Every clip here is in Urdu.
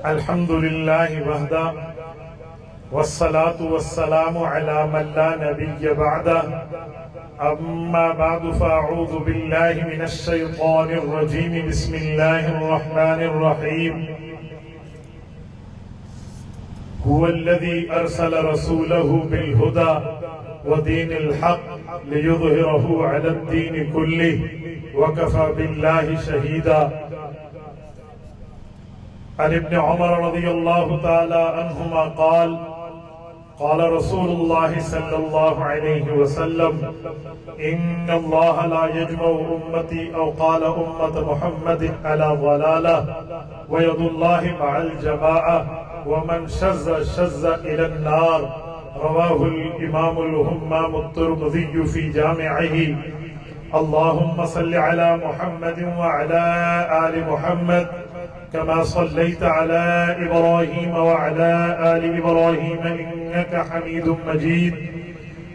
الحمد لله وحده والصلاة والسلام على من لا نبي بعده أما بعد فأعوذ بالله من الشيطان الرجيم بسم الله الرحمن الرحيم هو الذي أرسل رسوله بالهدى ودين الحق ليظهره على الدين كله وكفى بالله شهيدا. عن ابن عمر رضي الله تعالى عنهما قال قال رسول الله صلى الله عليه وسلم إن الله لا يجمع أمتي أو قال أمة محمد على ضلالة ويد الله مع الجماعة ومن شذ إلى النار. رواه الإمام الهمام الترمذي في جامعه. اللهم صل على محمد وعلى آل محمد كما صليت على إبراهيم وعلى آل إبراهيم إنك حميد مجيد.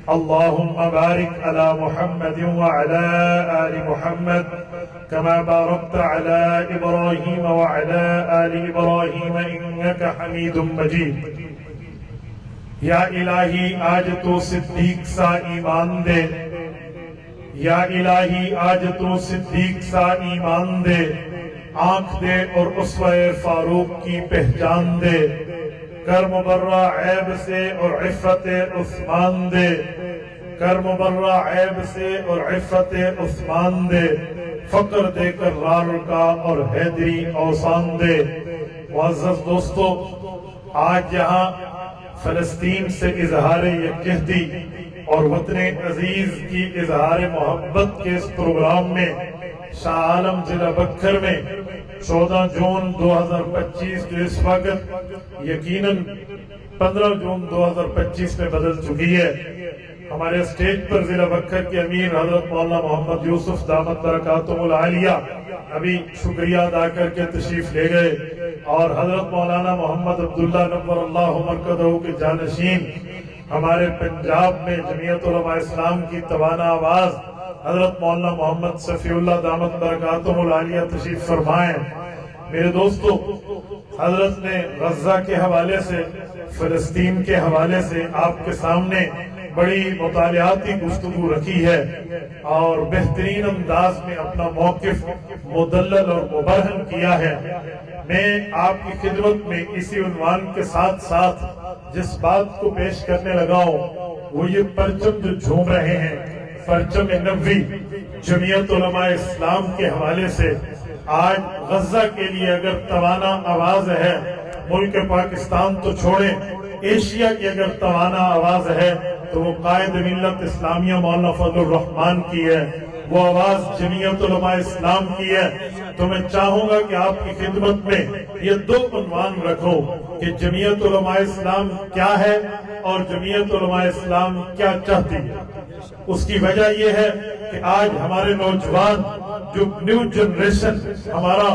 اللهم بارك على محمد وعلى آل محمد كما باركت على إبراهيم وعلى آل إبراهيم إنك حميد مجيد. یا الہی آج تو صدیق سا ایمان دے، یا الہی آج تو صدیق سا ایمان دے، آنکھ دے اور اسوہ فاروق کی پہچان دے، کر مبرہ عیب سے اور عفت عثمان دے، کر مبرہ عیب سے اور عفت عثمان دے، فقر دے کر رار کا اور حیدری اوسان دے. معزز دوستو، آج یہاں فلسطین سے اظہار یکجہتی اور وطن عزیز کی اظہار محبت کے اس پروگرام میں شاہ عالم ضلع بکھر میں 14 جون 2025 جو اس وقت یقیناً 15 جون 2025 میں بدل چکی ہے، ہمارے اسٹیج پر ضلع بکھر کے امیر حضرت مولانا محمد یوسف دامت برکاتہم العالیہ ابھی شکریہ ادا کر کے تشریف لے گئے، اور حضرت مولانا محمد عبداللہ نور اللہ مرکزہ کے جانشین ہمارے پنجاب میں جمعیت علماء اسلام کی توانا آواز حضرت مولانا محمد صفی اللہ دامت برکاتہم العالیہ تشریف فرمائیں. میرے دوستو، حضرت نے غزہ کے حوالے سے، فلسطین کے حوالے سے آپ کے سامنے بڑی مطالعاتی گفتگو رکھی ہے اور بہترین انداز میں اپنا موقف مدلل اور مبرہن کیا ہے. میں آپ کی خدمت میں اسی عنوان کے ساتھ ساتھ جس بات کو پیش کرنے لگا ہوں وہ یہ پرچم جو جھوم رہے ہیں، پرچم نبوی جمعیت علماء اسلام کے حوالے سے. آج غزہ کے لیے اگر توانا آواز ہے، ملک پاکستان تو چھوڑیں، ایشیا کی اگر توانا آواز ہے تو وہ قائد ملت اسلامیہ مولانا فضل الرحمان کی ہے، وہ آواز جمعیت علماء اسلام کی ہے. تو میں چاہوں گا کہ آپ کی خدمت میں یہ دو عنوان رکھو کہ جمعیت علماء اسلام کیا ہے اور جمعیت علماء اسلام کیا چاہتی ہے. اس کی وجہ یہ ہے کہ آج ہمارے نوجوان جو نیو جنریشن، ہمارا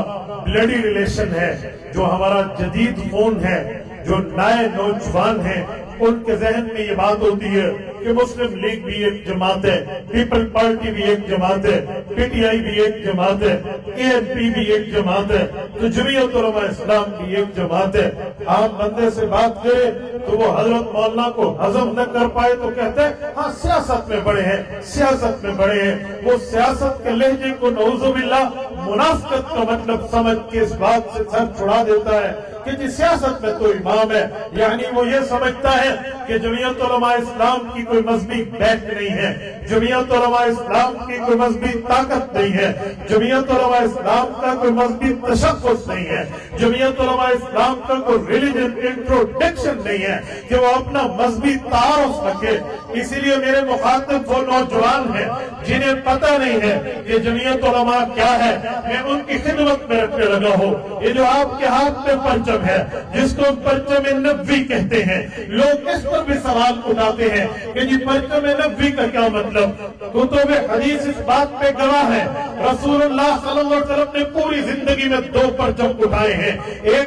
بلڈی ریلیشن ہے، جو ہمارا جدید خون ہے، جو نئے نوجوان ہیں، ان کے ذہن میں یہ بات ہوتی ہے کہ مسلم لیگ بھی ایک جماعت ہے، پیپل پارٹی بھی ایک جماعت ہے، پی ٹی آئی بھی ایک جماعت ہے، اے این پی بھی ایک جماعت ہے، تو جمعیت علماء اسلام بھی ایک جماعت ہے. آپ بندے سے بات کریں تو وہ حضرت مولانا کو ہضم نہ کر پائے تو کہتے ہیں ہاں سیاست میں بڑے ہیں، سیاست میں بڑے ہیں. وہ سیاست کے لہجے کو نعوذ باللہ منافقت کا مطلب سمجھ کے اس بات سے سر چھڑا دیتا ہے کہ جی سیاست میں تو امام ہے، یعنی وہ یہ سمجھتا ہے کہ جمعیت علماء اسلام کی کوئی مذہبی بیک نہیں ہے، جمعیت علماء اسلام کی کوئی مذہبی طاقت نہیں ہے، جمعیت علماء اسلام کا کوئی مذہبی تشخص نہیں ہے، جمعیت علماء اسلام کا کوئی ریلیجن انٹروڈکشن نہیں ہے کہ وہ اپنا مذہبی تعارف رکھے. اسی لیے میرے مخاطب وہ نوجوان ہیں جنہیں پتہ نہیں ہے کہ جمعیت علماء کیا ہے، میں ان کی خدمت میں رکھنے لگا ہوں. یہ جو آپ کے ہاتھ میں پرچم ہے جس کو پرچم نبوی کہتے ہیں، لوگ اس پر بھی سوال اٹھاتے ہیں کہ جی پرچم نبوی کا کیا مطلب. کتب حدیث اس بات پہ گواہ ہے، رسول اللہ صلی اللہ علیہ وسلم نے پوری زندگی میں 2 پرچم اٹھائے ہیں. ایک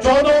14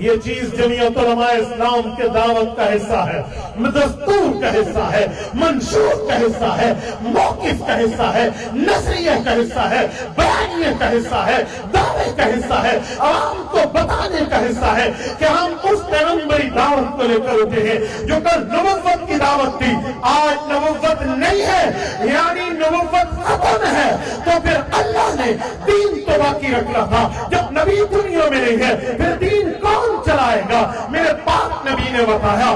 یہ چیز جمعیت علماء اسلام کے دعوت کا حصہ ہے، دستور کا حصہ ہے، منشور کا حصہ ہے، موقف کا حصہ ہے، نظریہ کا حصہ ہے، بیانیہ کا حصہ ہے، دعوے کا حصہ ہے، عوام کو بتانے کا حصہ ہے کہ ہم اس پیغمبری دعوت کو لے کر اٹھے ہیں جو کل نبوت کی دعوت تھی، آج نبوت نہیں ہے، یعنی نبوت ختم ہے، تو پھر اللہ نے دین تو باقی رکھنا تھا۔ جب نبی دنیا میں نہیں ہے پھر دین کون چلائے گا؟ میرے پاک نبی نے بتایا،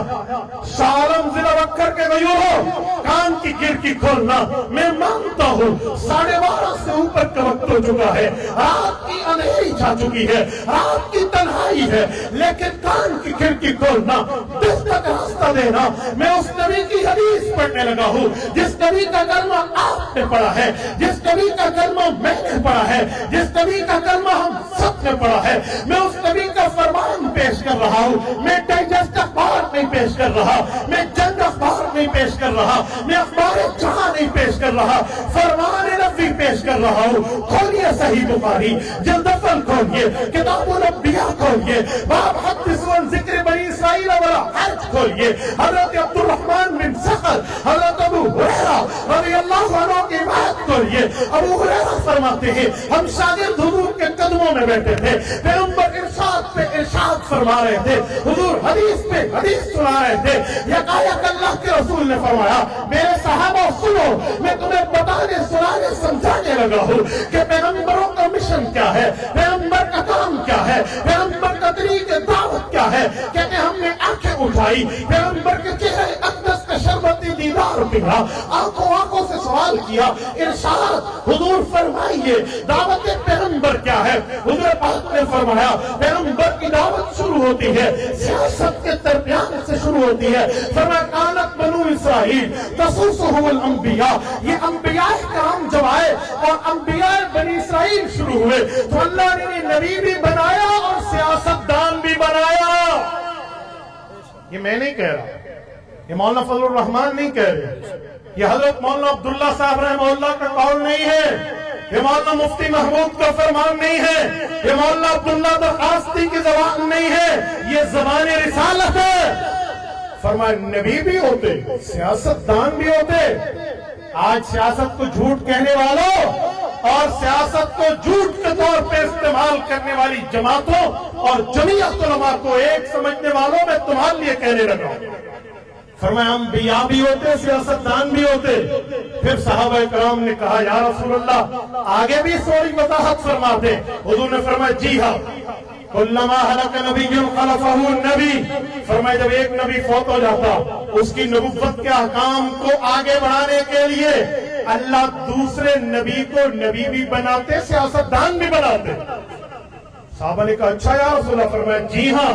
شالم ضلع بکر کے غیوروں، کان کی کھڑکی کھولنا، میں مانتا ہوں 12:30 سے اوپر کا وقت ہو چکا ہے، رات کی اندھیری چھا چکی ہے، رات کی تنہائی ہے، لیکن کان کی کھڑکی کھولنا، دل تک راستہ دینا، میں اس نبی کی حدیث پڑھنے لگا ہوں جس نبی کا کلمہ آپ نے پڑھا ہے، جس نبی کا کلمہ میں نے پڑھا ہے، جس نبی کا کلمہ ہم سب نے پڑھا ہے، میں اس نبی کا فرمان پیش کر رہا ہوں، میں ڈائجسٹ اخبار نہیں پیش کر رہا، میں جنگ اخبار نہیں پیش کر رہا، میں اخبار جہاں نہیں پیش کر رہا، فرمان نبوی پیش کر رہا ہوں۔ کھولیے صحیح بخاری جلد اول کھولیے، کتاب الانبیاء کھولیے، باب حدث عن ذکر بنی اسرائیل ولا حرج کھولیے، حضرت عبد الرحمن بن سخر، حضرت ابو ہریرہ رضی اللہ عنہ کی بات کھولیے۔ ابو ہریرہ فرماتے ہیں ہم شاگرد حضور کے قدموں میں بیٹھے تھے، پیغمبر ارشاد پہ ارشاد فرما رہے تھے، حضور حدیث پہ حدیث سنا رہے تھے، یکایک اللہ کے رسول نے فرمایا میرے صحابہ سنو، میں تمہیں بتانے سنانے سمجھانے لگا ہوں کہ پیغمبروں کا مشن کیا ہے، پیغمبر کا کام کیا ہے، پیغمبر کا طریقہ دعوت کیا ہے۔ کہتے ہم نے آنکھیں اٹھائی، پیغمبر کے چہرے اقدس کا شربتی دیدار پگھا، آنکھوں سے سوال کیا، ارشاد حضور فرمائیے دعوت پیغمبر کیا ہے؟ حضور پاک نے فرمایا پیغمبر کی دعوت شروع ہوتی ہے سیاست کے درمیان سے شروع ہوتی ہے۔ فرمایا کانت بنو اسرائیل تسوسہم الانبیاء، یہ انبیاء کرام جب آئے اور انبیاء بنی اسرائیل شروع ہوئے تو اللہ نے نبی بھی بنایا اور سیاست دان بھی بنایا۔ یہ میں نہیں کہہ رہا، یہ مولانا فضل الرحمان نہیں کہہ رہے، یہ حضرت مولانا عبداللہ صاحب رحمہ اللہ کا قول نہیں ہے، یہ مولانا مفتی محمود کا فرمان نہیں ہے، یہ مولانا عبداللہ درخواستی کی زبان نہیں ہے، یہ زبان رسالت ہے۔ فرمایا نبی بھی ہوتے، سیاست دان بھی ہوتے۔ آج سیاست کو جھوٹ کہنے والوں اور سیاست کو جھوٹ کے طور پہ استعمال کرنے والی جماعتوں اور جمعیت علماء کو ایک سمجھنے والوں میں تمہارے لیے کہنے لگا ہوں۔ فرمایا انبیاء بھی ہوتے، سیاست دان بھی ہوتے۔ پھر صحابہ کرام نے کہا یا رسول اللہ آگے بھی سوری وضاحت فرماتے۔ حضور نے فرمایا جی ہاں، کلما ہلک نبی خلفہ نبی، فرمایا جب ایک نبی فوت ہو جاتا اس کی نبوت کے احکام کو آگے بڑھانے کے لیے اللہ دوسرے نبی کو نبی بھی بناتے، سیاست دان بھی بناتے۔ صحابہ نے کہا اچھا یا رسول اللہ، فرمایا جی ہاں۔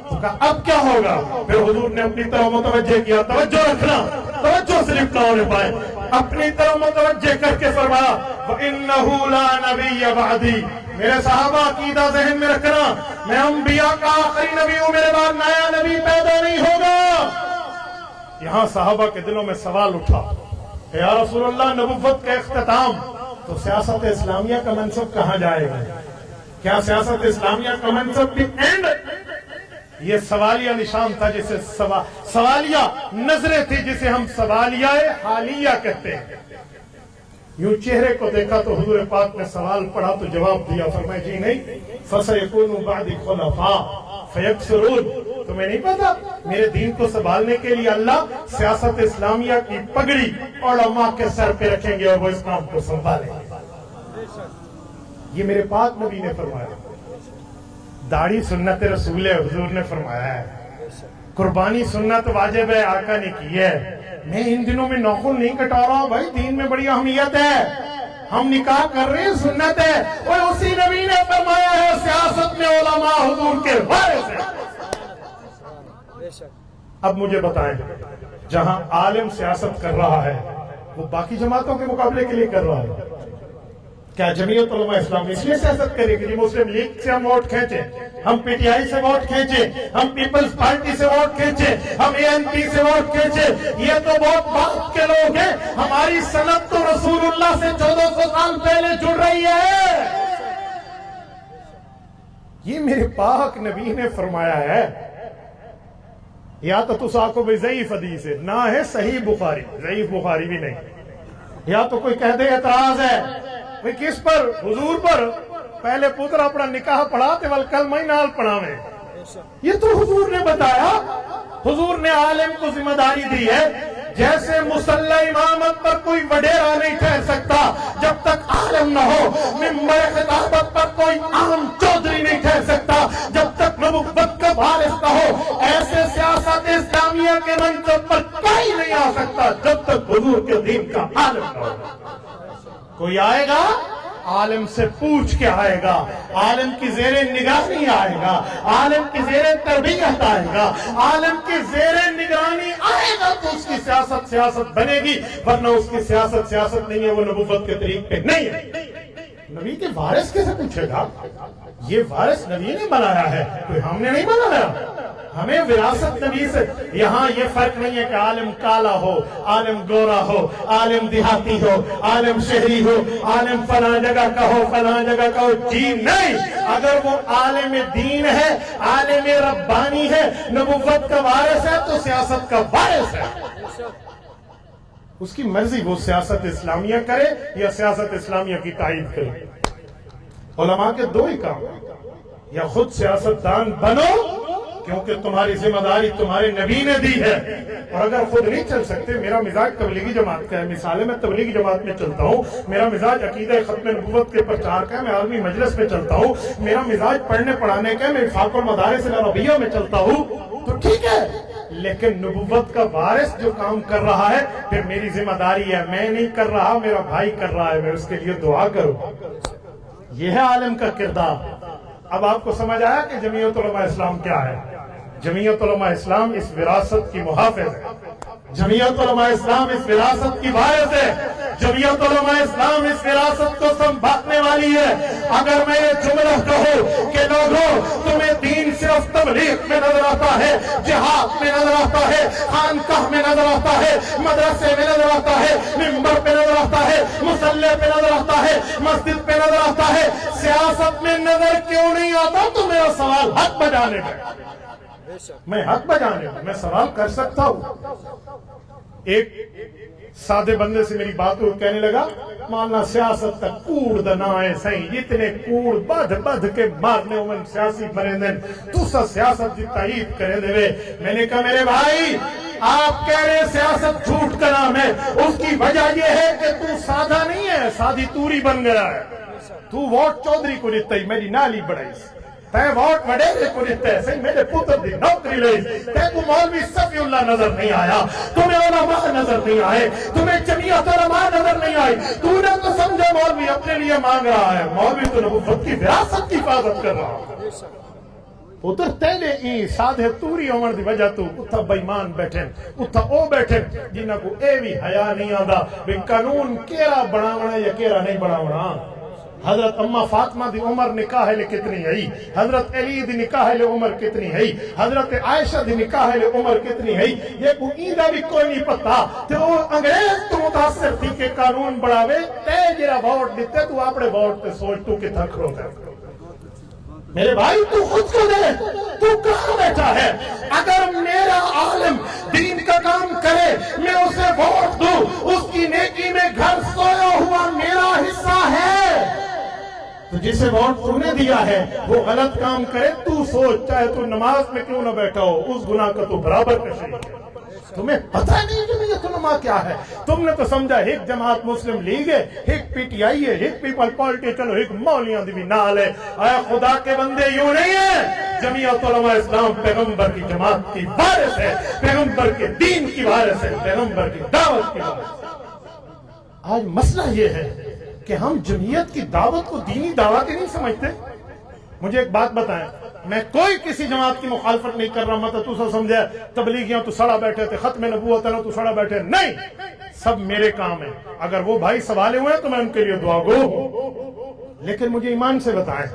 تو کہا اب کیا ہوگا؟ پھر حضور نے اپنی طرف متوجہ کیا، توجہ رکھنا، توجہ صرف نہ ہونے پائے، اپنی طرف متوجہ کر کے فرمایا وَإِنَّهُ لَا نَبِيَّ بَعْدِي، میرے صحابہ عقیدہ ذہن میں رکھنا، میں انبیاء کا آخری نبی ہوں، میرے بعد نیا نبی پیدا نہیں ہوگا۔ یہاں صحابہ کے دلوں میں سوال اٹھا یا رسول اللہ نبوت کا اختتام تو سیاست اسلامیہ کا منصب کہاں جائے گا؟ کیا سیاست اسلامیہ کا منصب بھی اینڈ؟ یہ سوالیہ نشان تھا، جسے سوالیہ نظریں تھی، جسے ہم سوالیہ حالیہ کہتے ہیں۔ یوں چہرے کو دیکھا تو حضور پاک نے سوال پڑھا تو جواب دیا، فرمایا جی نہیں، فَسَيَكُونُ بَعْدِ خُلَفَاءَ فَيَكْثُرُونَ، تمہیں نہیں پتا میرے دین کو سنبھالنے کے لیے اللہ سیاست اسلامیہ کی پگڑی علماء کے سر پہ رکھیں گے اور وہ اس کام کو سنبھالیں گے۔ یہ میرے پاک نبی نے فرمایا۔ داڑھی سنت رسول ہے، حضور نے فرمایا ہے، قربانی سنت واجب ہے، آقا نے کی ہے۔ میں ان دنوں میں ناخن نہیں کٹا رہا بھائی، دین میں بڑی اہمیت ہے، ہم نکاح کر رہے ہیں سنت ہے، اور اسی نبی نے فرمایا ہے سیاست میں علماء حضور کے وارث ہیں۔ اب مجھے بتائیں، جہاں عالم سیاست کر رہا ہے وہ باقی جماعتوں کے مقابلے کے لیے کر رہا ہے، کیا جمعیت علماء اسلام اس لیے سیاست کرے گی مسلم لیگ سے ہم ووٹ کھینچے، ہم پی ٹی آئی سے ووٹ کھینچے، ہم پیپلز پارٹی سے ووٹ کھینچے، ہم اے این پی سے ووٹ کھینچے؟ یہ تو بہت بات کے لوگ ہیں، ہماری سند تو رسول اللہ سے 1400 سال پہلے جڑ رہی ہے۔ یہ میرے پاک نبی نے فرمایا ہے. یا تو تس آکو بھائی ضعیف حدیث ہے، نہ ہے صحیح بخاری، ضعیف بخاری بھی نہیں. یا تو کوئی کہہ دے اعتراض ہے بھائی کس پر؟ حضور پر. پہلے پتر اپنا نکاح پڑھا تے ول کلمہ ہی نال پڑھاویں. یہ تو حضور نے بتایا. حضور نے عالم کو ذمہ داری دی ہے. جیسے مصلی امامت پر کوئی وڈیرا نہیں ٹھہر سکتا جب تک عالم نہ ہو، ممبر خطابت پر کوئی عام چودھری نہیں ٹھہر سکتا جب تک نبوت کا وارث نہ ہو، ایسے سیاست اسلامیہ کے منصب پر کوئی نہیں آ سکتا جب تک حضور کے دین کا عالم نہ ہو. کوئی آئے گا عالم سے پوچھ کے آئے گا، عالم کی زیر نگرانی آئے گا، عالم کی زیر تربیت آئے گا، عالم کی زیر نگرانی آئے گا تو اس کی سیاست بنے گی، ورنہ اس کی سیاست نہیں ہے، وہ نبوت کے طریق پہ نہیں ہے. نبی کے وارث کیسے پوچھے گا؟ یہ وارث نبی نے بنایا ہے، کوئی ہم نے نہیں بنایا. ہمیں وراثت نبی سے. یہاں یہ فرق نہیں ہے کہ عالم کالا ہو، عالم گورا ہو، عالم دیہاتی ہو، عالم شہری ہو، عالم فلاں جگہ کا ہو، فلاں جگہ کا ہو. جی نہیں، اگر وہ عالم دین ہے، عالم ربانی ہے، نبوت کا وارث ہے تو سیاست کا وارث ہے. اس کی مرضی وہ سیاست اسلامیہ کرے یا سیاست اسلامیہ کی تائید کرے. علماء کے دو ہی کام، یا خود سیاستدان بنو کیونکہ تمہاری ذمہ داری تمہارے نبی نے دی ہے، اور اگر خود نہیں چل سکتے. میرا مزاج تبلیغی جماعت کا ہے، مثال ہے میں تبلیغی جماعت میں چلتا ہوں. میرا مزاج عقیدہ ختم نبوت کے پرچار کا ہے، میں عالمی مجلس میں چلتا ہوں. میرا مزاج پڑھنے پڑھانے کا ہے، میں وفاق المدارس العربیہ میں چلتا ہوں. تو ٹھیک ہے، لیکن نبوت کا وارث جو کام کر رہا ہے پھر میری ذمہ داری ہے. میں نہیں کر رہا، میرا بھائی کر رہا ہے، میں اس کے لیے دعا کروں. یہ ہے عالم کا کردار. اب آپ کو سمجھ آیا کہ جمعیت علماء اسلام کیا ہے؟ جمعیت علماء اسلام اس وراثت کی محافظ ہے. جمعیت علماء اسلام اس وراثت کی وارث ہے. جمعیت علماء اسلام اس وراثت کو سنبھالنے والی ہے. اگر میں یہ جملہ کہوں کہ لوگوں تمہیں دین صرف تبلیغ میں نظر آتا ہے، جہاد میں نظر آتا ہے، خانقاہ میں نظر آتا ہے، مدرسے میں نظر آتا ہے، ممبر پہ نظر آتا ہے، مصلی پہ نظر آتا ہے، مسجد پہ نظر آتا ہے، سیاست میں نظر کیوں نہیں آتا؟ تو میرا سوال حق بجانے میں، میں حق بجانے میں سوال کر سکتا ہوں. ایک سادے بندے سے میری بات ہوئی، کہنے لگا مالنا سیاست تک کوڑ دنائے سہیں جتنے کوڑ بدھ کے مارنے من سیاسی بنے دن تو سا سیاست جی تائید کرے دے. میں نے کہا میرے بھائی آپ کہہ رہے سیاست جھوٹ کا نام ہے، اس کی وجہ یہ ہے کہ تو سادہ نہیں ہے، سادی توری بن گیا ہے. تو ووٹ چودھری کو دیتا ہی میری نالی بڑھائی، تے ووٹ وڈیرے کو دیتا ہے صحیح، میرے پتر دی نوکری لئی. تے کو مولوی صفی اللہ نظر نہیں آیا، تمہیں علماء نظر نہیں آئے، تمہیں جمعیت علماء نظر نہیں آئی. تو نے تو سمجھا مولوی اپنے لیے مانگ رہا ہے، مولوی تو نبوت کی وراثت کی حفاظت کر رہا ہے. پتر تیلے این سادھے توری عمر دی وجہ تو اتھا بیمان بیٹھیں، اتھا او بیٹھیں جنہاں کو اے بھی حیا نہیں آدھا بھی قانون کیرا بڑھاونا یا کیرا نہیں بڑھاونا. حضرت اما فاطمہ دی عمر نکاح لے کتنی ہے، حضرت علی دی نکاح لے عمر کتنی ہے، حضرت عائشہ دی نکاح لے عمر کتنی ہے. یہ کو ایدہ بھی کوئی نہیں پتا. تو وہ انگریز تو متاثر تھی کہ قانون بڑھاوے، تے جرا ووٹ دیتے تو اپنے ووٹ تے سوچ تو کتنا کھڑو ہے. میرے بھائی تو خود کو دے، تو کہاں بیٹھا ہے؟ اگر میرا عالم دین کا کام کرے میں اسے ووٹ دوں، اس کی نیکی میں گھر سویا ہوا میرا حصہ ہے. تو جسے ووٹ تو نے دیا ہے وہ غلط کام کرے، تو سوچ چاہے تو نماز میں کیوں نہ بیٹھا ہو، اس گناہ کا تو برابر کا شریک ہے. تمہیں پتہ نہیں جمعیت علماء کیا ہے. تم نے تو سمجھا ایک جماعت مسلم لیگ ہے، ایک پی ٹی آئی ہے، ایک پیپل پارٹی، چلو ایک مولیاں دی بھی نال ہے. آیا خدا کے بندے یوں نہیں ہے. جمعیت علماء اسلام پیغمبر کی جماعت کی وارث ہے، پیغمبر کے دین کی وارث ہے، پیغمبر کی دعوت کی وارث ہے. آج مسئلہ یہ ہے کہ ہم جمعیت کی دعوت کو دینی دعوت ہی نہیں سمجھتے. مجھے ایک بات بتائیں، میں کوئی کسی جماعت کی مخالفت نہیں کر رہا، مطلب تو سب سمجھے تبلیغیاں تو سڑا بیٹھے تھے، ختم نبوت ہے نا تو سڑا بیٹھے، نہیں، سب میرے کام ہیں. اگر وہ بھائی سوالے ہوئے ہیں تو میں ان کے لیے دعا گو. لیکن مجھے ایمان سے بتائیں،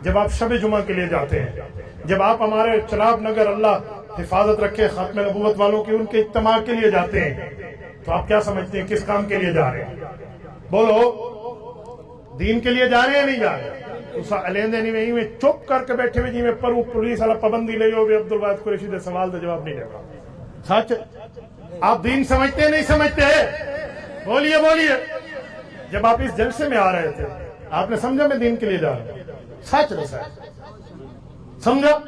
جب آپ شب جمعہ کے لیے جاتے ہیں، جب آپ ہمارے چناب نگر اللہ حفاظت رکھے ختم نبوت والوں کی ان کے اجتماع کے لیے جاتے ہیں، تو آپ کیا سمجھتے ہیں کس کام کے لیے جا رہے ہیں؟ بولو، دین کے لیے جا رہے ہیں نہیں جا رہے؟ لیندے نہیں میں چپ کر کے بیٹھے ہوئے جی میں پرو پولیس والا پابندی لے جو بھی عبدالواحد قریشی دے سوال کا جواب نہیں دے گا. سچ آپ دین سمجھتے نہیں سمجھتے؟ بولیے بولیے. جب آپ اس جلسے میں آ رہے تھے آپ نے سمجھا میں دین کے لیے جا رہا ہوں؟ سچ نہیں سچ سمجھا؟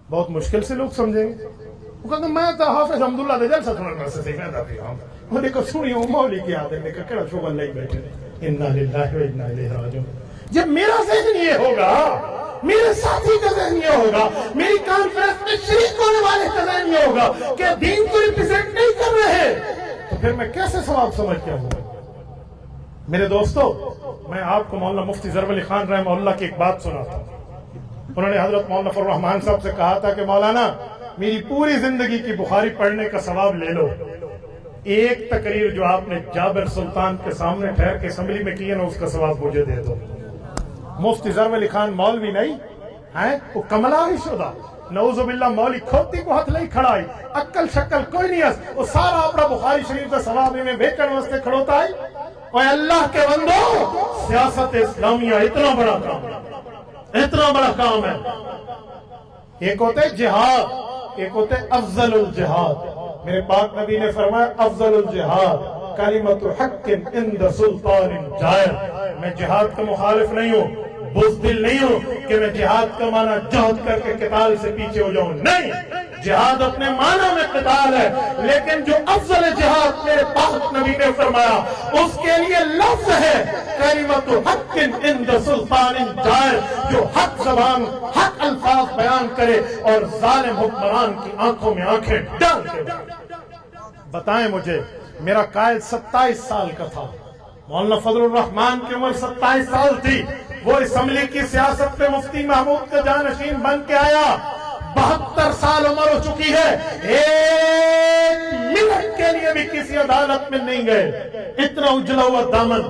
بہت مشکل سے لوگ سمجھیں گے. وہ کہتے ہیں میں تو حافظ حمداللہ دے جلسہ سننا سے سیکھنا تھا. وہ دیکھو سنی ہوں مولی کی آدم نے کہا شغل نہیں بیٹھے انا للہ و انا الیہ راجعون. جب میرا ذہن یہ ہوگا، میرے ساتھی کا ذہن یہ ہوگا، میری کانفرنس میں شریک ہونے والے کا ذہن یہ ہوگا کہ دین کو ریپرزینٹ نہیں کر رہے، تو پھر میں کیسے ثواب سمجھ کے ہوں؟ میرے دوستو، میں آپ کو مولانا مفتی ظفر علی خان رحمہ اللہ کی ایک بات سناتا ہوں. انہوں نے حضرت مولانا فضل الرحمان صاحب سے کہا تھا کہ مولانا میری پوری زندگی کی بخاری پڑھنے کا ثواب لے لو، ایک تقریر جو آپ نے جابر سلطان کے سامنے ٹھہر کے اسمبلی میں کی ہے نا اس کا ثواب مجھے دے دو. مفتی ظفر علی خان مولوی نہیں ہیں، وہ کملا ہی شدہ نعوذ باللہ مولوی کھوتی کو ہاتھ نہیں کھڑائی، عقل شکل کوئی نہیں ہے، وہ سارا اپنا بخاری شریف کا ثواب میں بیچن واسطے کھڑوتا ہے. اور اللہ کے بندو، سیاست اسلامیہ اتنا بڑا کام ہے، اتنا بڑا کام ہے. ایک ہوتے جہاد، ایک ہوتے افضل الجہاد. میرے پاک نبی نے فرمایا افضل الجہاد کلمۃ حق عند سلطان جائر. میں جہاد کا مخالف نہیں ہوں، بزدل نہیں ہوں کہ میں جہاد کا معنی جہد کر کے قتال سے پیچھے ہو جاؤں. نہیں، جہاد اپنے معنی میں قتال ہے، لیکن جو افضل جہاد میرے پاک نبی نے فرمایا اس کے لیے لفظ ہے کلمۃ حق عند سلطان جائر، جو حق زبان حق الفاظ بیان کرے اور ظالم حکمران کی آنکھوں میں آنکھیں ڈال کے. بتائیں مجھے، میرا قائد 27 سال کا تھا، مولانا فضل الرحمان کی عمر 27 سال تھی، وہ اسمبلی کی سیاست پہ مفتی محمود کا جانشین بن کے آیا. 72 سال عمر ہو چکی ہے، ایک منٹ کے لیے بھی کسی عدالت میں نہیں گئے، اتنا اجلا ہوا دامن.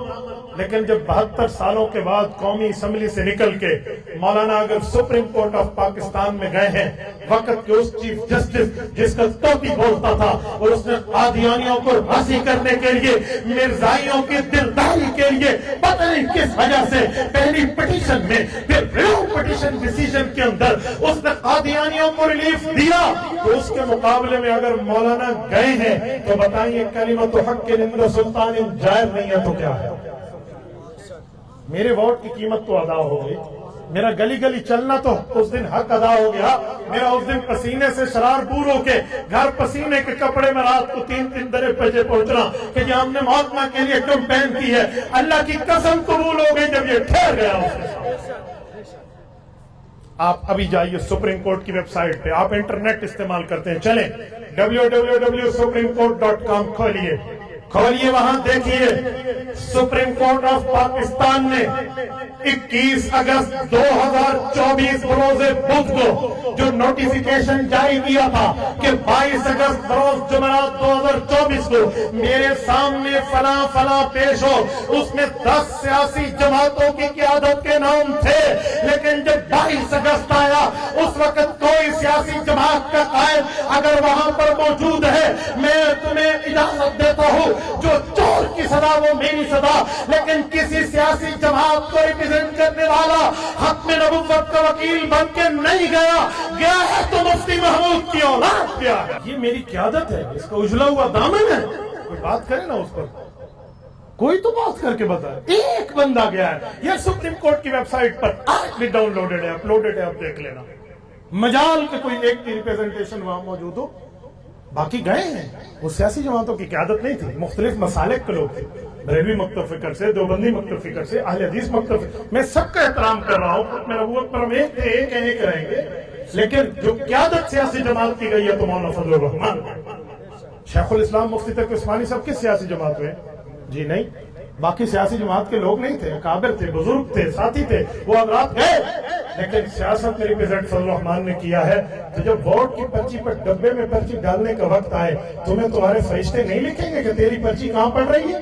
لیکن جب 72 سالوں کے بعد قومی اسمبلی سے نکل کے مولانا اگر سپریم کورٹ آف پاکستان میں گئے ہیں، وقت کے اس چیف جسٹس جس کا توتی بولتا تھا اور اس نے قادیانیوں کو راضی کرنے کے لیے، مرزائیوں کی دلداری کے لیے پتہ نہیں کس وجہ سے پہلی پٹیشن میں پھر ریو پٹیشن ڈیسیجن کے اندر اس نے قادیانیوں کو ریلیف دیا، تو اس کے مقابلے میں اگر مولانا گئے ہیں تو بتائیے کلمۃ حق عند سلطان جائر نہیں ہے تو کیا ہے؟ میرے ووٹ کی قیمت تو ادا ہو گئی، میرا گلی گلی چلنا تو اس دن حق ادا ہو گیا، میرا اس دن پسینے سے شرار پور ہو کے گھر پسینے کے کپڑے میں رات کو 3 درے بجے پہنچنا کہ جی ہم نے محکمہ کے لیے کیمپین کی ہے. اللہ کی قسم قبول ہو گئی جب یہ ٹھہر گیا. آپ ابھی جائیے سپریم کورٹ کی ویب سائٹ پہ، آپ انٹرنیٹ استعمال کرتے ہیں، چلیں www.supremcourt.com کھولیے، وہاں دیکھیے سپریم کورٹ آف پاکستان نے 21 اگست 2024 بروز بدھ کو جو نوٹیفیکیشن جاری کیا تھا کہ 22 اگست بروز جمعرات 2024 کو میرے سامنے فلاں فلاں پیش ہو. اس میں 10 سیاسی جماعتوں کی قیادت کے نام تھے، لیکن جب 22 اگست آیا اس وقت کوئی سیاسی جماعت کا قائد اگر وہاں پر موجود ہے، میں تمہیں اجازت دیتا ہوں، جو چور کی صدا وہ میری صدا، لیکن کسی سیاسی جماعت کو ریپرزینٹ کرنے والا ختم نبوت کا وکیل بن کے نہیں گیا ہے تو مفتی محمود کی اولاد کیا ہے؟ یہ میری قیادت ہے، اس کا اجلا ہوا دامن ہے. کوئی بات کرے نا اس پر، کوئی تو بات کر کے بتائے. ایک بندہ گیا ہے، یہ سپریم کورٹ کی ویب سائٹ پر آج بھی ڈاؤن لوڈڈ ہے، اپلوڈڈ ہے، آپ دیکھ لینا. مجال کے کوئی ایک کی ریپرزنٹیشن وہاں موجود ہو، باقی گئے ہیں. وہ سیاسی جماعتوں کی قیادت نہیں تھی، مختلف مسالک کے لوگ تھے، بریلوی مکتب فکر سے، دیوبندی مکتب فکر سے، اہل حدیث مکتب فکر. میں سب کا احترام کر رہا ہوں، میرا نبوت پر ہم ایک رہیں گے، لیکن جو قیادت سیاسی جماعت کی گئی ہے تو مولانا فضل الرحمان. شیخ الاسلام مفتی تقی عثمانی سب کس سیاسی جماعت میں؟ جی نہیں، باقی سیاسی جماعت کے لوگ نہیں تھے، اکابر تھے، بزرگ تھے، ساتھی تھے، وہ حضرات گئے. لیکن سیاست میں ریپرزینٹ فضل الرحمان نے کیا ہے. تو جب ووٹ کی پرچی پر ڈبے میں پرچی ڈالنے کا وقت آئے، تمہیں تمہارے فرشتے نہیں لکھیں گے کہ تیری پرچی کہاں پڑ رہی ہے؟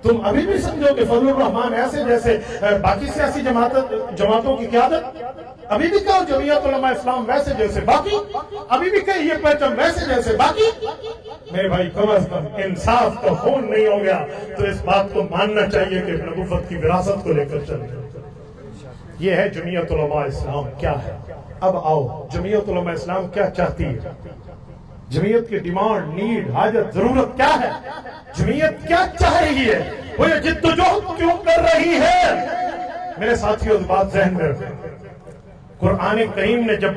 تم ابھی بھی سمجھو کہ فضل الرحمان ایسے جیسے باقی سیاسی جماعتوں کی قیادت، ابھی بھی کہو جمعیت علماء اسلام ویسے جیسے باقی، ابھی بھی کہے یہ پرچم ویسے جیسے باقی. میرے بھائی کم از کم انصاف کا خون نہیں ہو گیا تو اس بات کو ماننا چاہیے کہ نبوت کی وراثت کو لے کر چلے. یہ ہے جمعیت علماء اسلام کیا ہے۔ اب آؤ جمعیت علماء اسلام کیا چاہتی ہے، جمعیت کی ڈیمانڈ، نیڈ، حاجت، ضرورت کیا ہے، جمعیت کیا چاہ رہی ہے، وہ یہ جدوجہد کیوں کر رہی ہے۔ میرے ساتھیوں بات ذہن میں رکھیں، قرآن کریم نے جب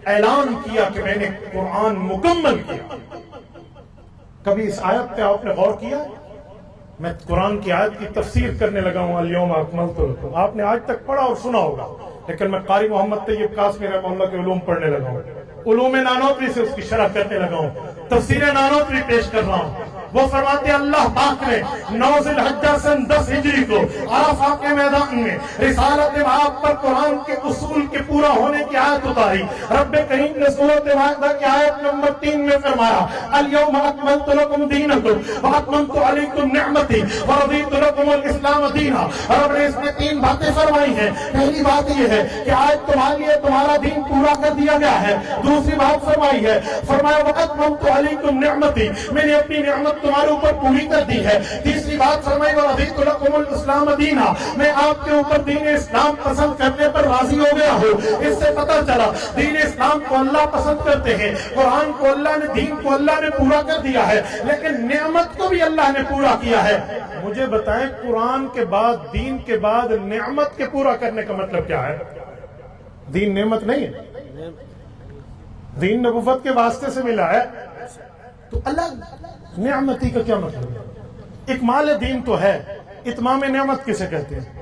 اعلان کیا کہ میں نے قرآن مکمل کیا، کبھی اس آیت پہ آپ نے غور کیا؟ میں قرآن کی آیت کی تفسیر کرنے لگا ہوں، الیوم اکملت لکم، آپ نے آج تک پڑھا اور سنا ہوگا، لیکن میں قاری محمد طیب قاسمی رحمہ اللہ کے علوم پڑھنے لگا ہوں، علوم نانوتوی سے اس کی شرح کرنے لگا ہوں، تفسیر نانوتوی پیش کر رہا ہوں۔ وہ فرماتے ہیں اللہ پاک نے 9 ذی الحجہ سن 10 ہجری کو عرفات کے میدان میں رسالت آپ پر قرآن کے اصول کے پورا ہونے کی آیت اتاری۔ رب کریم نے سورۃ مائدہ کی آیت نمبر 3 میں فرمایا الیوم اکملت لکم دینکم واتممت علیکم نعمتی ورضیت لکم الاسلام دینا۔ رب نے اس میں 3 باتیں فرمائی ہیں۔ پہلی بات یہ ہے کہ آج تمہارے لیے تمہارا دین پورا کر دیا گیا ہے۔ دوسری بات فرمائی ہے، فرمایا واتممت علیکم نعمتی، میں نے اپنی نعمت تمہارے اوپر پوری کر دی ہے۔ تیسری بات فرمائی وَرَضِيتُ لَكُمُ الْإِسْلَامَ دِينًا، میں آپ کے اوپر دین اسلام پسند کرنے پر راضی ہو گیا ہوں۔ اس سے پتہ چلا دین اسلام کو اللہ پسند کرتے ہیں، قرآن کو اللہ نے، دین کو اللہ نے پورا کر دیا ہے، لیکن نعمت کو بھی اللہ نے پورا کیا ہے۔ مجھے بتائیں قرآن کے بعد، دین کے بعد نعمت کے پورا کرنے کا مطلب کیا ہے؟ دین نعمت نہیں ہے، دین نبوت کے واسطے سے ملا ہے، تو اللہ نعمتی کا کیا مطلب ہے؟ اکمال دین تو ہے، اتمام نعمت کسے کہتے ہیں؟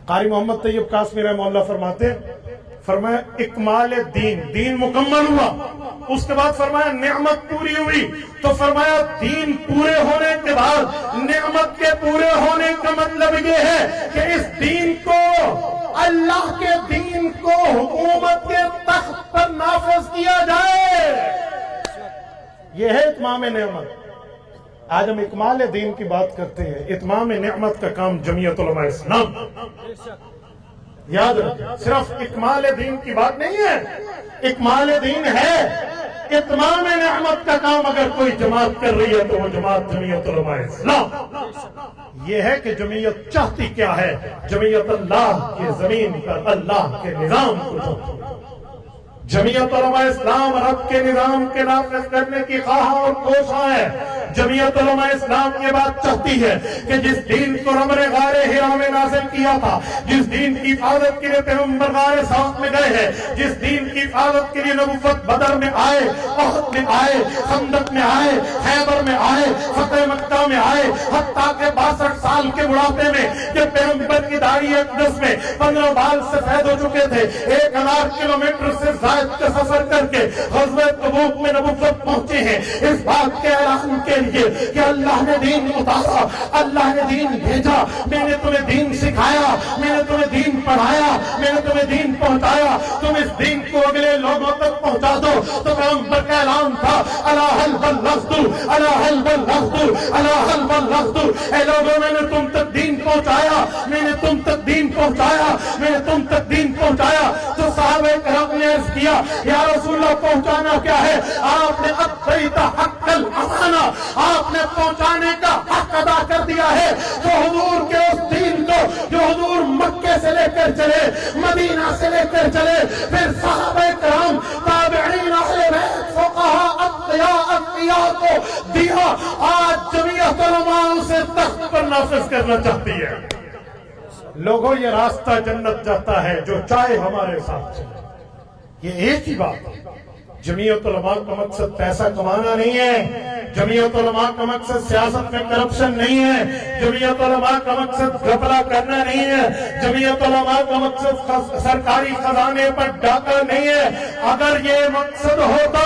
قاری محمد طیب قاسمی رحمہ اللہ فرمایا اکمال دین، دین مکمل ہوا، اس کے بعد فرمایا نعمت پوری ہوئی، تو فرمایا دین پورے ہونے کے بعد نعمت کے پورے ہونے کا مطلب یہ ہے کہ اس دین کو، اللہ کے دین کو حکومت کے تخت پر نافذ کیا جائے، یہ ہے اتمام نعمت۔ آج ہم اکمال دین کی بات کرتے ہیں، اتمام نعمت کا کام جمعیت علماء اسلام۔ یاد رکھیں صرف اکمال دین کی بات نہیں ہے، اکمال دین ہے، اتمام نعمت کا کام اگر کوئی جماعت کر رہی ہے تو وہ جماعت جمعیت علماء اسلام۔ یہ ہے کہ جمعیت چاہتی کیا ہے، جمعیت اللہ کی زمین پر اللہ کے نظام کو چاہتی ہے۔ جمعیت علماء اسلام رب کے نظام کے نافذ کرنے کی خواہاں اور کوشاں ہے۔ جمعیت علماء اسلام یہ بات چاہتی ہے کہ جس دین کو رب نے غار حرا میں نازل کیا تھا، جس دین کی حفاظت کے لیے پیغمبر غار سوات میں گئے ہیں، جس دین کی حفاظت کے لیے نبوت بدر میں آئے، احد میں آئے، خندق میں آئے، خیبر میں آئے، فتح مکہ میں آئے، حتیٰ کہ 62 سال کے بڑھاپے میں جب پیغمبر کی داڑھی اقدس میں 15 بال سفید ہو چکے تھے، 1000 کلومیٹر سے زائد کا سفر کر کے غزوہ تبوک میں نبوت پہنچے ہیں، اس بات کے اعلان کے لیے کہ اللہ نے دین اتارا، اللہ نے دین بھیجا، میں نے تمہیں دین سکھایا، میں نے تمہیں دین پڑھایا، میں نے تمہیں دین پہنچایا، تم اس دین کو اگلے لوگوں تک پہنچا دو۔ تو پیغمبر کا اعلان تھا الا هل بلغت، الا هل بلغت، الا هل بلغت، اے لوگوں میں نے تم تک دین پہنچایا، میں نے تم تک دین پہنچایا، میں نے تم تک دین پہنچایا۔ تو صحابہ کرام نے عرض کیا یا رسول اللہ پہنچانا کیا ہے؟ آپ نے ادیت حق الامانہ، آپ نے پہنچانے کا حق ادا کر دیا ہے۔ تو حضور کے اس دین کو جو حضور مکے سے لے کر چلے، مدینہ سے لے کر چلے، پھر صحابہ کرام، تابعین، اہل بیت، فقہاء، اتقیاء کو دیا، آج جمعیت علماء اسے تخت پر نافذ کرنا چاہتی ہے۔ لوگوں یہ راستہ جنت جاتا ہے جو چاہے ہمارے ساتھ چلے، یہ ایک ہی بات ہے۔ جمعیت علماء کا مقصد پیسہ کمانا نہیں ہے، جمعیت علماء کا مقصد سیاست میں کرپشن نہیں ہے، جمعیت علماء کا مقصد گھپلا کرنا نہیں ہے، جمعیت علماء کا مقصد سرکاری خزانے پر ڈاکہ نہیں ہے۔ اگر یہ مقصد ہوتا،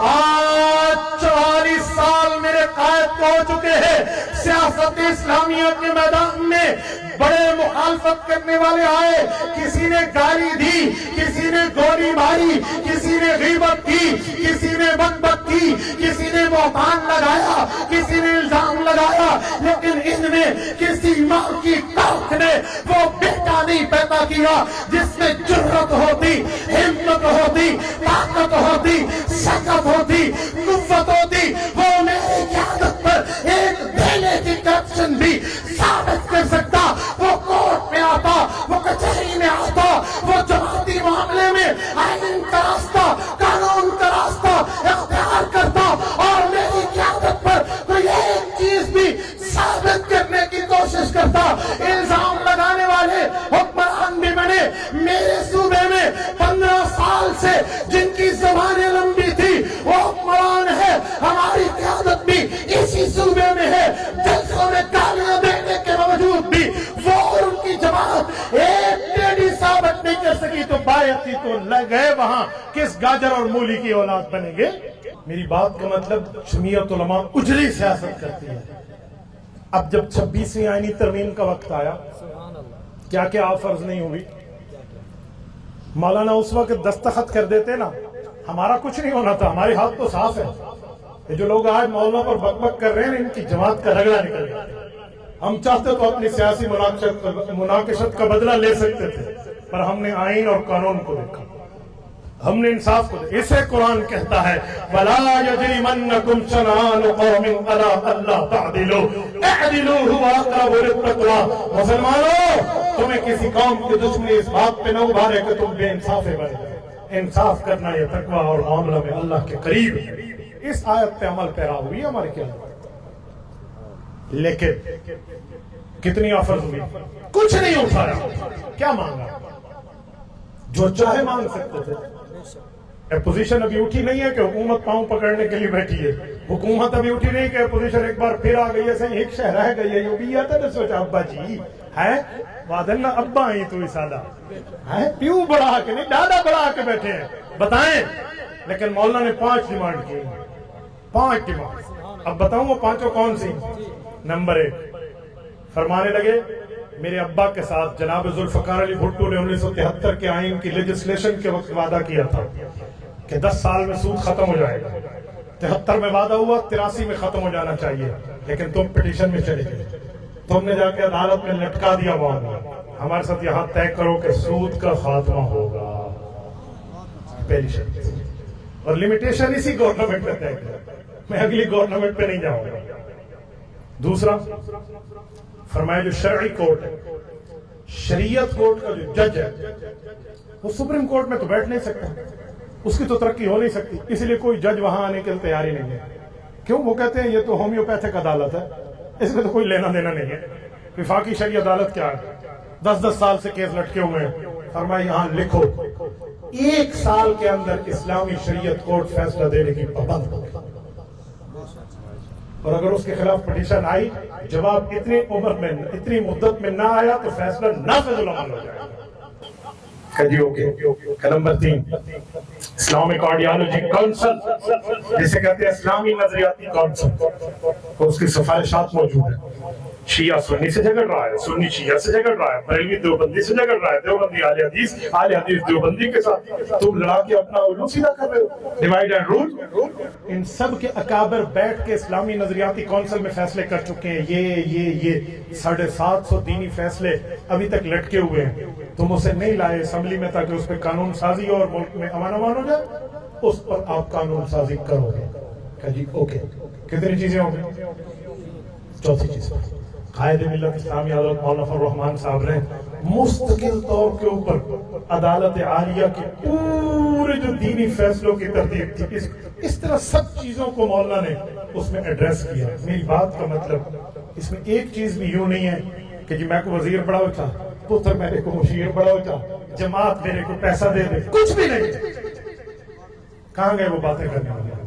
آج 44 سال میرے قائد ہو چکے ہیں سیاست اسلامیہ کے میدان میں، بڑے مخالفت کرنے والے آئے، کسی نے گالی دی، کسی نے گولی ماری، کسی نے غیبت کی، کسی نے بدبخت کی، کسی نے بہتان لگایا، کسی نے الزام لگایا، لیکن ان میں کسی ماں کی کوکھ نے وہ بیٹا نہیں پیدا کیا جس میں جرأت ہوتی، ہمت ہوتی، طاقت ہوتی، شکت ہوتی، قوت ہوتی۔ وہ میری قیادت پر ایک دھیلے کی کرپشن بھی ثابت کر سکتا، وہ کورٹ میں آتا، وہ کچہری میں آتا، تو گئے وہاں کس گاجر اور مولی کی اولاد بنیں گے. میری بات کا مطلب جمعیت علماء اجلی سیاست کرتی ہے. اب جب 26ویں آئینی ترمیم کا وقت آیا, کیا کیا آفرز نہیں ہوئی. مولانا اس وقت دستخط کر دیتے نا, ہمارا کچھ نہیں ہونا تھا, ہمارے ہاتھ تو صاف ہے. یہ جو لوگ آج مولانا پر بک بک کر رہے ہیں ان کی جماعت کا رگڑا نکل گیا. ہم چاہتے تو اپنی سیاسی مناقشت کا بدلہ لے سکتے تھے, پر ہم نے آئین اور قانون کو دیکھا, ہم نے انصاف کو دیکھا. اسے قرآن کہتا ہے وَلَا يَجْرِمَنَّكُمْ شَنَآنُ قَوْمٍ عَلَىٰ أَلَّا تَعْدِلُوا اعْدِلُوا هُوَ أَقْرَبُ لِلتَّقْوَىٰ. مسلمانوں, تمہیں کسی قوم کی دشمنی اس بات پہ نہ ابھارے کہ تم بے انصافے بنے. انصاف کرنا یہ تقویٰ اور معاملہ میں اللہ کے قریب ہے. اس آیت پہ عمل پیرا ہوئی ہماری کیا, لیکن کتنی آفرز ہوئی, کچھ نہیں اٹھایا. کیا مانگا, جو چاہے مانگ سکتے تھے. اپوزیشن ابھی اٹھی نہیں ہے کہ حکومت پاؤں پکڑنے کے لیے بیٹھی ہے. حکومت ابھی اٹھی نہیں کہ اپوزیشن ایک بار پھر آ گئی ہے, صحیح ایک شہر رہ گئی ہے. یہ بھی آتا ہے سوچا ابا جی ہے وعدن ابا آئی تو سادہ ہے, پیو بڑھا کے نہیں دادا بڑھا کے بیٹھے ہیں, بتائیں. لیکن مولانا نے 5 ڈیمانڈ کی, 5 ڈیمانڈ. اب بتاؤں وہ 5 کون سی. نمبر 1, فرمانے لگے میرے ابا کے ساتھ جناب ذوالفقار علی بھٹو نے 1973 کے آئین کی لیجسلیشن کے وقت وعدہ کیا تھا کہ 10 سال میں سود ختم ہو جائے گا. 73 میں وعدہ ہوا, 83 میں ختم ہو جانا چاہیے, لیکن تم پٹیشن میں چلے گئے. تم نے جا کے عدالت میں لٹکا دیا معاملہ. ہمارے ساتھ یہاں طے کرو کہ سود کا خاتمہ ہوگا, پہلی شرط. اور لمیٹیشن اسی گورنمنٹ پہ طے کرو, میں اگلی گورنمنٹ پہ نہیں جاؤں گا. دوسرا فرمایا جو شرعی کورٹ ہے, شریعت کورٹ کا جو جج ہے, وہ سپریم کورٹ میں تو بیٹھ نہیں سکتا, اس کی تو ترقی ہو نہیں سکتی. اس لیے کوئی جج وہاں آنے کے تیاری نہیں ہے. کیوں؟ وہ کہتے ہیں یہ تو ہومیوپیتھک عدالت ہے, اس میں تو کوئی لینا دینا نہیں ہے. وفاقی شرعی عدالت کیا ہے, 10 سال سے کیس لٹکے ہوئے ہیں. فرمایا یہاں لکھو 1 سال کے اندر اسلامی شریعت کورٹ فیصلہ دینے کی پابند ہو. اور اگر اس کے خلاف پٹیشن آئی, جواب اتنی عمر میں اتنی مدت میں نہ آیا تو فیصلہ نافذ العمل ہو جائے گا. نمبر 3, اسلامک آئیڈیالوجی کونسل, جسے کہتے ہیں اسلامی نظریاتی کونسل, اس کی سفارشات موجود ہیں. شیعہ سنی سے جھگڑ رہا ہے, سنی شیعہ سے جھگڑ رہا ہے, بریلوی دیوبندی سے جھگڑ رہا ہے, دیوبندی اہل حدیث, اہل حدیث دیوبندی کے ساتھ. تم لڑا کے اپنا علوم سیدھا کر رہے ہو, ڈیوائڈ اینڈ رول. ان سب کے اکابر بیٹھ کے اسلامی نظریاتی کونسل میں فیصلے کر چکے ہیں. یہ 750 دینی فیصلے ابھی تک لٹکے ہوئے ہیں. تم اسے نہیں لائے اسمبلی میں تاکہ اس پہ قانون سازی ہو اور ملک میں امن امان ہو جائے, اس پر آپ قانون سازی کرو گے. کہ جی اوکے, کتنی چیزیں ہوں گی. چوتھی چیز, قائد ملت اسلامی حضرت مولانا فضل الرحمان صاحب نے مستقل طور کے اوپر عدالت عالیہ کے پورے جو دینی فیصلوں کی ترتیب تھی, اس طرح سب چیزوں کو مولانا نے اس میں ایڈریس کیا. میری بات کا مطلب اس میں ایک چیز بھی یوں نہیں ہے کہ جی میں کو وزیر بڑا ہوتا, پتر میرے کو مشیر بڑا ہوتا, جماعت میرے کو پیسہ دے دے, کچھ بھی نہیں. کہاں گئے وہ باتیں کرنے والے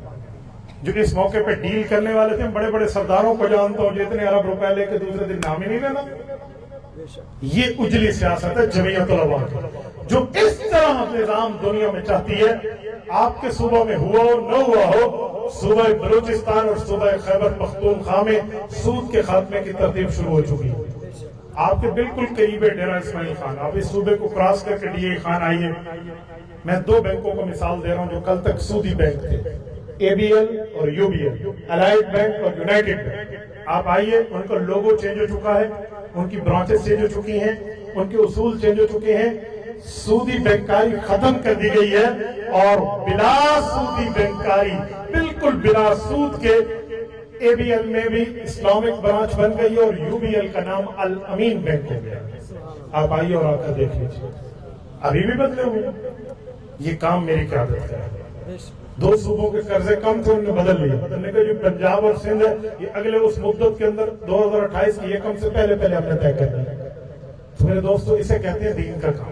جو اس موقع پہ ڈیل کرنے والے تھے؟ بڑے بڑے سرداروں کو جانتا ہوں جتنے ارب روپے لے کے دوسرے دن نام ہی نہیں لینا. یہ اجلی سیاست ہے جمعیت علماء جو اس طرح نظام دنیا میں چاہتی ہے. آپ کے صوبہ میں ہوا ہو نہ ہوا ہو, صوبہ بلوچستان اور صوبہ خیبر پختونخوا میں سود کے خاتمے کی ترتیب شروع ہو چکی ہے. آپ کے بالکل قریب ہے ڈیرہ اسماعیل خان. آپ اس صوبے کو کراس کر کے ڈی خان آئیے. میں 2 بینکوں کو مثال دے رہا ہوں جو کل تک سودی بینک تھے, اے بی ایل اور U B L, Allied Bank اور یونائٹڈ بینک. آپ آئیے, ان کا لوگو چینج ہو چکا ہے, ان کی برانچز چینج ہو چکی ہیں, ان کے اصول چینج ہو چکے ہیں. سودی بینکاری ختم کر دی گئی ہے اور بلا سودی بینکاری, بالکل بلا سود کے اے بی ایل میں بھی اسلامک برانچ بن گئی اور یو بی ایل کا نام الامین بینک ہو گیا. آپ آئیے اور آ کر دیکھ لیجیے, ابھی بھی بدلے ہوئے. یہ کام میری قیادت کا ہے. 2 صوبوں کے قرضے کم تھے, ان نے بدل لیے. بدلنے کا جو پنجاب اور سندھ ہے یہ اگلے اس مدت کے اندر 2028 کی یکم سے پہلے ہم نے طے کر لیا. تو میرے دوستو اسے کہتے ہیں دین کا کام.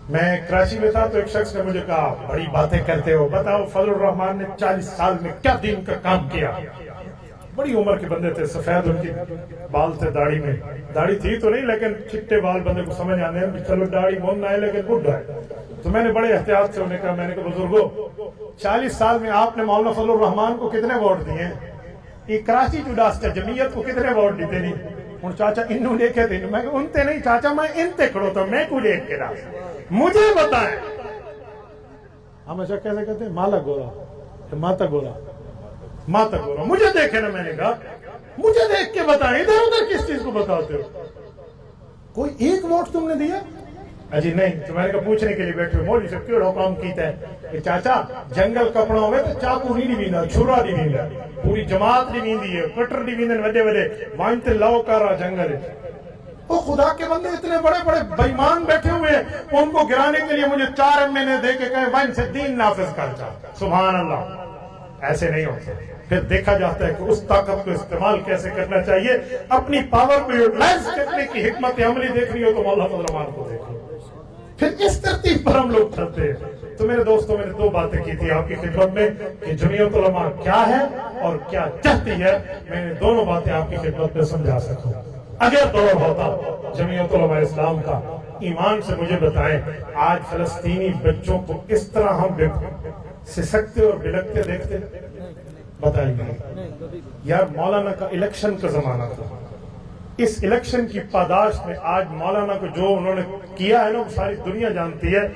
میں کراچی میں تھا تو ایک شخص نے مجھے کہا بڑی باتیں کرتے ہو, بتاؤ فضل الرحمان نے 40 سال میں کیا دین کا کام کیا. بڑی عمر کے بندے تھے, سفید ان کی بال تھے, داڑھی تھی تو نہیں لیکن چٹے بال, بندے کو سمجھ آنے ہیں چلو داڑھی مون نہ ہے لیکن بڈھا ہے. تو میں نے بڑے احتیاط سے انہیں کہا, میں نے کہا بزرگوں 40 سال میں آپ نے مولانا فضل الرحمان کو کتنے ووٹ دیے ہیں؟ یہ کراچی جوڈاس جمعیت کو کتنے ووٹ دیتے نہیں؟ ہوں چاچا انہوں لے کے دیں, میں ان تے نہیں چاچا, میں ان تے کھڑو تو میں کو دیکھ کے دا مجھے بتائیں. ہمیشہ کیسے کہتے ہیں مالا گورا ماتا گورا ماتا گورا, مجھے دیکھے نا. میں نے کہا مجھے دیکھ کے بتائیں, ادھر ادھر کس چیز کو بتاتے ہو؟ کوئی ایک ووٹ تم نے دیا؟ اجی نہیں. تو میں نے کہا پوچھنے کے لیے بیٹھے ہو مولوی صاحب کیوں کام کیتا ہے کہ چاچا جنگل کپڑوں میں تو چاقو نہیں دینا, چھرا دی دینا, پوری جماعت نہیں دی ہے, کٹر دی دینا, وڈے وڈے وائن تے لو کر رہا جنگل ہے. وہ خدا کے بندے اتنے بڑے بڑے بےمان بیٹھے ہوئے ہیں, ان کو گرانے کے لیے مجھے 4 MNA دے کے کہے وائن سے دین نافذ کر جا. سبحان اللہ, ایسے نہیں ہوتا. پھر دیکھا جاتا ہے کہ اس طاقت کو استعمال کیسے کرنا چاہیے. اپنی پاور کو یوٹیلائز کرنے کی حکمت عملی دیکھنی ہو تو مولانا فضل الرحمان کو دیکھو. پھر اس ترتیب پر ہم لوگ چلتے ہیں. تو میرے دوستوں, میں نے 2 باتیں کی تھی آپ کی خدمت میں کہ جمعیت علماء کیا ہے اور کیا چاہتی ہے. میں نے دونوں باتیں آپ کی خدمت میں سمجھا سکوں. اگر دور ہوتا جمعیت علماء اسلام کا, ایمان سے مجھے بتائیں آج فلسطینی بچوں کو اس طرح ہم سسکتے اور بلکتے دیکھتے؟ بتائیے. یار مولانا کا الیکشن کا زمانہ تھا, اس الیکشن کی پاداش میں آج مولانا کو جو انہوں نے کیا ہے نا وہ ساری دنیا جانتی ہے.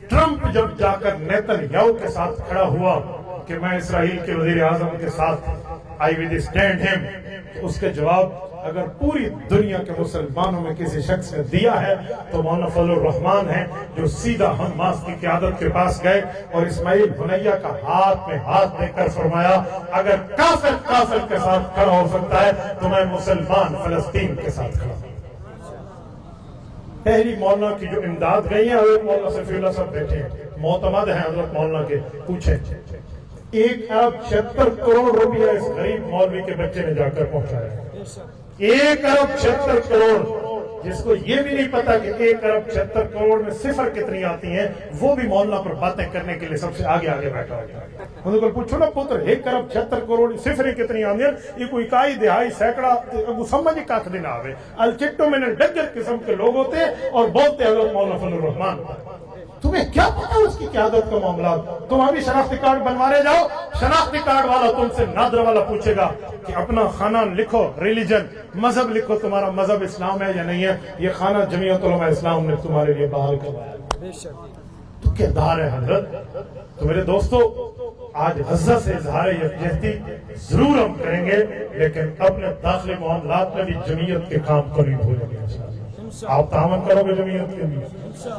ٹرمپ جب جا کر نیتن یاہو کے ساتھ کھڑا ہوا کہ میں اسرائیل کے وزیر اعظم کے ساتھ آئی ول اسٹینڈ ہم, اس کے جواب اگر پوری دنیا کے مسلمانوں میں کسی شخص نے دیا ہے تو مولانا فضل الرحمان ہیں, جو سیدھا حماس کی قیادت کے پاس گئے اور اسماعیل بنیا کا ہاتھ میں ہاتھ دے کر فرمایا اگر کافر کے ساتھ کھڑا ہو سکتا ہے تو میں مسلمان فلسطین کے ساتھ کھڑا ہوں. پہلی مولانا کی جو امداد گئی ہے وہ مولانا صفی اللہ صاحب بیٹھے ہیں, معتمد ہیں حضرت مولانا کے, پوچھیں 1.76 کروڑ روپیہ اس غریب مولوی کے بچے نے جا کر پہنچایا. 1.76 کروڑ, جس کو یہ بھی نہیں پتا کہ 1.76 کروڑ میں صفر کتنی آتی ہیں, وہ بھی مولانا پر باتیں کرنے کے لیے سب سے آگے بیٹھا ہوا ہے. ان کو پوچھو نا پتر 1.76 کروڑ صفر کتنی آتی ہیں, یہ کوئی اکائی دہائی سینکڑا سمجھ کھ دن آوے. الچٹو میں نے ڈگر قسم کے لوگ ہوتے ہیں اور بولتے حضرت مولانا فضل الرحمان. تمہیں کیا پتا اس کی قیادت کا معاملات؟ تم ابھی شناختی کارڈ بنوانے جاؤ, شناختی کارڈ والا تم سے نادر والا پوچھے گا کہ اپنا خاندان لکھو, ریلیجن مذہب لکھو, تمہارا مذہب اسلام ہے یا نہیں ہے. یہ خانہ جمعیت علماء اسلام نے تمہارے لیے بحال کروایا. تو کردار ہے حضرت. تو میرے دوستو, آج غزہ سے اظہار یکجہتی ضرور ہم کریں گے, لیکن اپنے داخلی معاملات میں بھی جمعیت کے کام کو نہیں بھولیں گے. آپ تعاون کرو گے جمعیت کے لیے.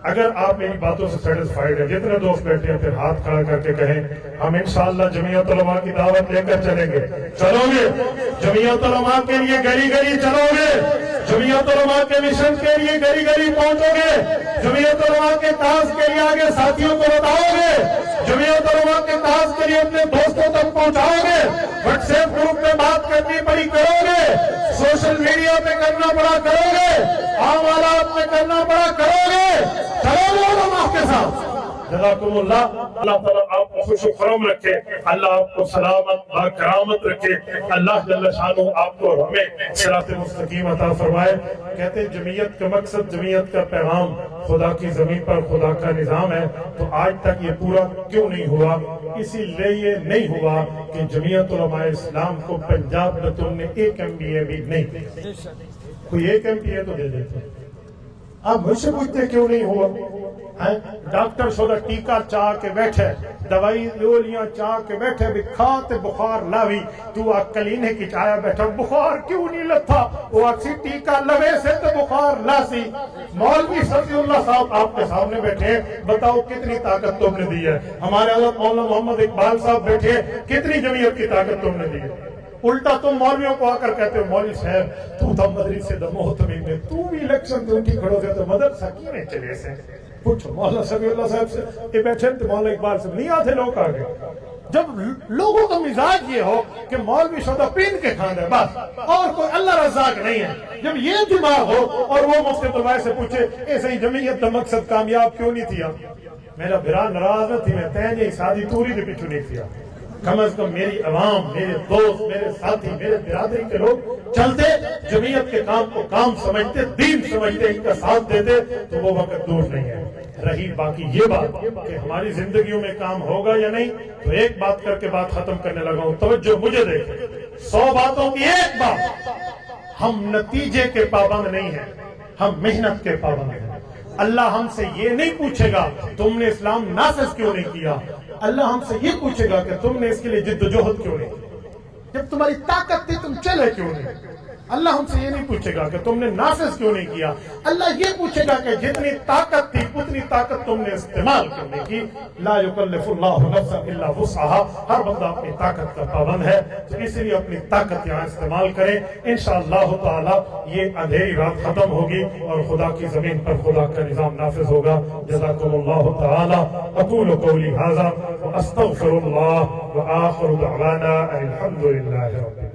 اگر آپ میری باتوں سے سیٹسفائیڈ ہیں, جتنے دوست بیٹھے ہیں پھر ہاتھ کھڑا کر کے کہیں ہم انشاءاللہ جمعیت علماء کی دعوت لے کر چلیں گے. چلو گے جمعیت علماء کے لیے گلی گلی چلو گے, جمعیت علماء کے مشن کے لیے گلی گلی پہنچو گے, جمعیت علماء کے کاز کے لیے آگے ساتھیوں کو بتاؤ گے, جمعیت علماء کے کاز کے لیے اپنے دوستوں تک پہنچاؤ گے, واٹس ایپ گروپ میں بات کرنی پڑی کرو گے, سوشل میڈیا پہ کرنا پڑا کرو گے, عام آلات میں کرنا پڑا کرو گے. چلو علماء کے ساتھ. جزاکم اللہ. اللہ تعالیٰ آپ کو خوش و خرم رکھے, اللہ آپ کو سلامت با کرامت رکھے, اللہ جل شانہ آپ کو اور ہمیں صراط مستقیم عطا فرمائے. کہتے ہیں جمعیت کا مقصد, جمعیت کا پیغام خدا کی زمین پر خدا کا نظام ہے. تو آج تک یہ پورا کیوں نہیں ہوا؟ اسی لیے یہ نہیں ہوا کہ جمعیت علماء اسلام کو پنجاب میں تم نے 1 MBA بھی نہیں دیا. کوئی 1 MBA تو دے دیتے. آپ مجھ سے پوچھتے کیوں نہیں ہوا؟ ڈاکٹر شدہ ٹیکہ چاہ کے بیٹھے, دوائی لولیاں چاہ کے بیٹھے, بھی کھاتے بخار لاوی, تو آ کلینے کی چایا بیٹھا, بخار کیوں نہیں لتھا؟ وہ اکسی ٹیکہ لوے سے تو بخار لاسی. مولوی صفی اللہ صاحب آپ کے سامنے بیٹھے, بتاؤ کتنی طاقت تم نے دی ہے. ہمارے حضرت مولانا محمد اقبال صاحب بیٹھے, کتنی جمعیت کی طاقت تم نے دی ہے. الٹا تم مولویوں کو آ کر کہتے ہو مولوی صاحب تو تھا مدرسے دا محتمین میں, تو بھی الیکشن تو ان کی کھڑو گئے تو مدرسہ کی میں چلے سے. پوچھو مولانا صفی اللہ صاحب سے, یہ بیٹھے تو مولانا اقبال سے نہیں آتے لوگ آگے. جب لوگوں کا مزاج یہ ہو کہ مولوی شدہ پین کے کھانا ہے بس, اور کوئی اللہ رزاق نہیں ہے, جب یہ دماغ ہو اور وہ مفتی طلباء سے پوچھے ایسے ہی جمعیت کا مقصد کامیاب کیوں نہیں تھیا؟ میرا بھرا ناراض نہ تھی, میں تین ہی شادی توری دے پیچھو نہیں تھیا. کم از کم میری عوام، میرے دوست، میرے ساتھی، میرے برادری کے لوگ چلتے، جمعیت کے کام کو کام سمجھتے، دین سمجھتے، ان کا ساتھ دیتے، تو وہ وقت دور نہیں ہے۔ رہی باقی یہ بات کہ ہماری زندگیوں میں کام ہوگا یا نہیں، تو ایک بات کر کے بات ختم کرنے لگا ہوں، توجہ مجھے دیکھیں، 100 باتوں کی ایک بات، ہم نتیجے کے پابند نہیں ہیں، ہم محنت کے پابند ہیں۔ اللہ ہم سے یہ نہیں پوچھے گا تم نے اسلام نافذ کیوں نہیں کیا، اللہ ہم سے یہ پوچھے گا کہ تم نے اس کے لیے جد و جہد کیوں نہیں کی، جب تمہاری طاقت تھی تم چلے کیوں نہیں۔ اللہ ہم سے یہ نہیں پوچھے گا کہ تم نے نافذ کیوں نہیں کیا، اللہ یہ پوچھے گا کہ جتنی طاقت تھی اتنی طاقت تم نے استعمال کیوں نہیں کی۔ لا یکلف اللہ نفسا الا وسعها، ہر بندہ اپنی طاقت کا پابند ہے، تو اس لیے اپنی طاقت یہاں استعمال کریں۔ انشاءاللہ تعالی یہ اندھیری رات ختم ہوگی اور خدا کی زمین پر خدا کا نظام نافذ ہوگا۔ جزاکم اللہ تعالی۔ اقول قولی ھذا واستغفر اللہ وآخر دعوانا الحمد للہ رب العالمین۔